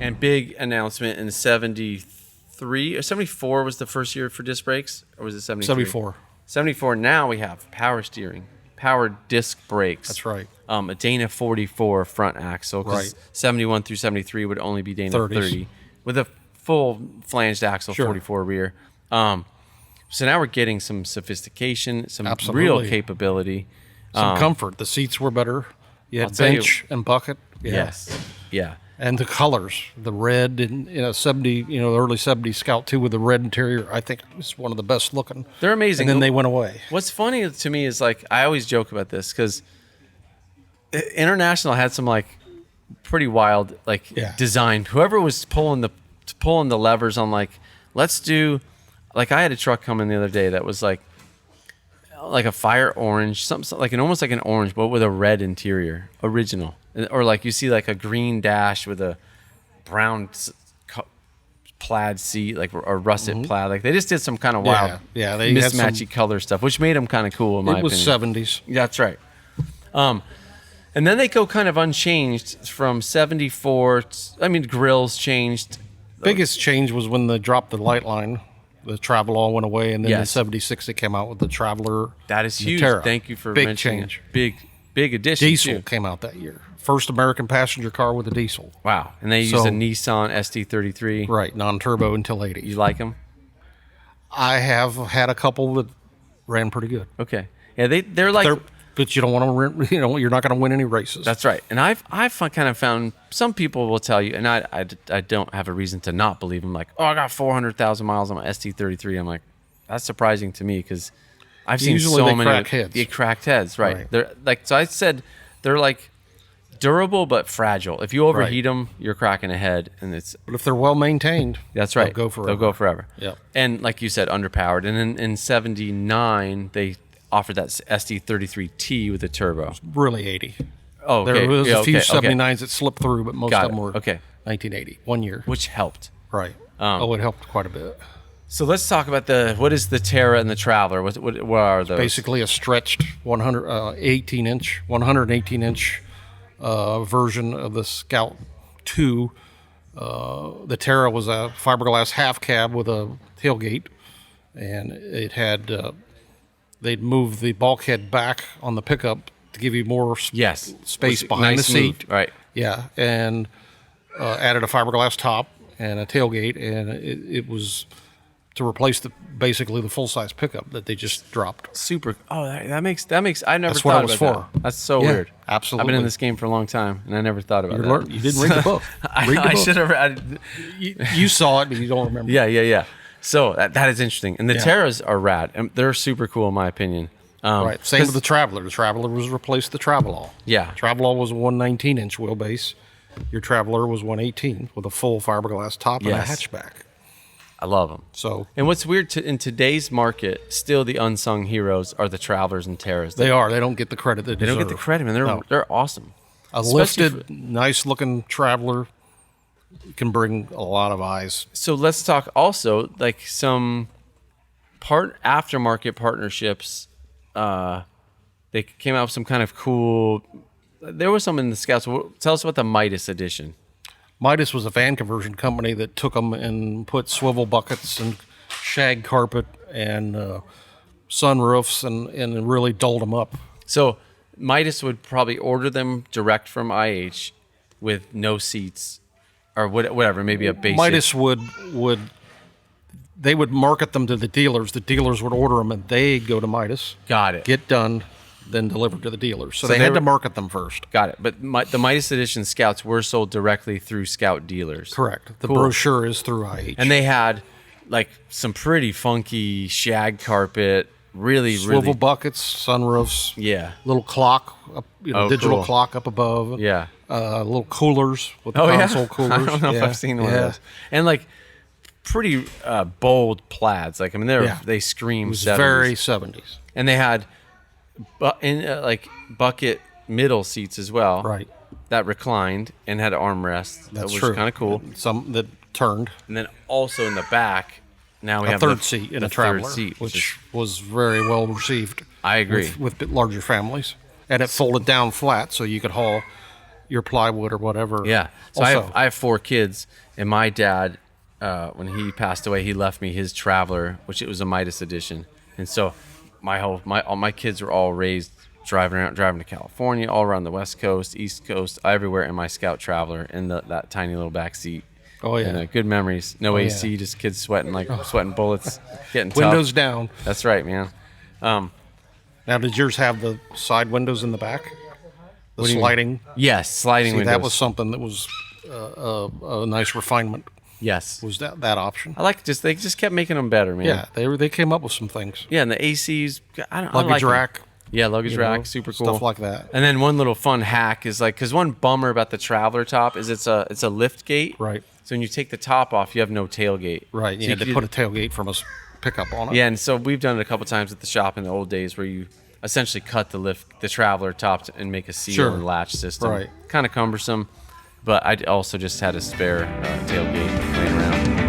And big announcement in 73 or 74 was the first year for disc brakes, or was it 73? 74. 74. Now we have power steering, power disc brakes. That's right. A Dana 44 front axle. Right. 71 through 73 would only be Dana 30s. 30 with a full flanged axle, Sure. 44 rear. So now we're getting some sophistication, some Absolutely. real capability. Some comfort. The seats were better. You had tell you- bench and bucket. Yeah. Yes. Yeah. And the colors, the red and 70, the early 70s Scout 2 with the red interior, I think is one of the best looking. They're amazing. And then they went away. What's funny to me is, like, I always joke about this because International had some, like, pretty wild, like, design. Whoever was pulling the levers on, like, let's do, like, I had a truck come in the other day that was like a fire orange, something like almost like an orange, but with a red interior, original. Or like you see like a green dash with a brown plaid seat, like a russet plaid. Like they just did some kind of wild, they had mismatchy color stuff, which made them kind of cool in my opinion. It was 70s. That's right. And then they go kind of unchanged from 74. I mean, grills changed. Biggest change was when they dropped the light line. The Travelall went away, and then in 76 they came out with the Traveler. That is and the huge. Terra. Thank you for Big mentioning change. it. Big addition. Diesel too. came out that year. First American passenger car with a diesel. Wow. And they used a Nissan ST33. Right, non-turbo until 80. You like them? I have had a couple that ran pretty good. Okay. Yeah, they're like... But you don't want to, you're not going to win any races. That's right. And I've kind of found some people will tell you, and I don't have a reason to not believe them. Like, oh, I got 400,000 miles on my ST33. I'm like, that's surprising to me because I've seen Usually so they many crack heads. They cracked heads, right? They're like, so I said they're like durable but fragile. If you overheat them, you're cracking a head, and it's. But if they're well maintained, that's right. They'll go forever. They'll go forever. Yeah. And like you said, underpowered. And then in '79 they offered that ST33T with a turbo. Really 80. Oh, okay. There was Yeah, a few okay, 79s that slipped through, but most Got of them it. were Okay. 1980, 1 year. Which helped. Right. It helped quite a bit. So let's talk about what is the Terra and the Traveler? What are those? Basically a stretched 118-inch version of the Scout 2. The Terra was a fiberglass half cab with a tailgate, and it had they'd move the bulkhead back on the pickup to give you more space behind the seat. Right. Yeah, and added a fiberglass top and a tailgate, and it was to replace basically the full-size pickup that they just dropped. Super. Oh, that makes. I never That's thought what it was about for. that. That's so weird. Absolutely. I've been in this game for a long time, and I never thought about that. You didn't read the book. Read the book. I should have. You saw it, but you don't remember. Yeah. So that is interesting, and the Terras are rad, and they're super cool in my opinion. Right. Same with the Traveler. The Traveler was replaced the Travelall. Yeah. Travelall was a 119-inch wheelbase. Your Traveler was 118 with a full fiberglass top and a hatchback. I love them. So, and what's weird in today's market, still the unsung heroes are the Travelers and Terras. They are. They don't get the credit they deserve. They don't get the credit, man. They're awesome. A lifted, nice-looking Traveler can bring a lot of eyes. So let's talk also like some aftermarket partnerships. They came out with some kind of cool. There was some in the Scouts. Tell us about the Midas edition. Midas was a van conversion company that took them and put swivel buckets and shag carpet and sunroofs and really dolled them up. So Midas would probably order them direct from IH with no seats or whatever, maybe a basic. Midas would they would market them to the dealers. The dealers would order them, and they'd go to Midas. Got it. Get done, then delivered to the dealers. So they had to market them first. Got it. But the Midas Edition Scouts were sold directly through Scout dealers. Correct. The brochure is through IH. And they had like some pretty funky shag carpet, swivel buckets, sunroofs. Yeah. Little clock, digital clock up above. Yeah. Little coolers with the console coolers. I don't know if I've seen one of those. And like pretty bold plaids. Like, I mean, they scream 70s. Very 70s. And they had like bucket middle seats as well. Right. That reclined and had armrests. That's which true. was kind of cool. Some that turned. And then also in the back, now we have third seat in a Traveler, seat, which was very well received. I agree. With larger families. And it folded down flat so you could haul your plywood or whatever. Yeah. So Also, I have 4 kids, and my dad, when he passed away, he left me his Traveler, which it was a Midas edition, and so all my kids were all raised driving to California, all around the West Coast, East Coast, everywhere in my Scout Traveler in that tiny little back seat. Oh yeah, And good memories. No AC, just kids sweating bullets, getting tough. windows down. That's right, man. Now, did yours have the side windows in the back? The sliding. Yes, sliding See, windows. that was something that was a nice refinement. Yes. Was that option? I like they just kept making them better, man. Yeah, they came up with some things. Yeah, and the ACs. I Luggage like them. rack. Yeah, luggage rack, know, super cool. stuff like that. And then one little fun hack is because one bummer about the Traveler top is it's a lift gate. Right. So when you take the top off, you have no tailgate. Right. You had to put a tailgate from a pickup on it. Yeah, and so we've done it a couple times at the shop in the old days where you essentially cut the Traveler top and make a seal and latch system. Right. Kind of cumbersome, but I also just had a spare tailgate laying around.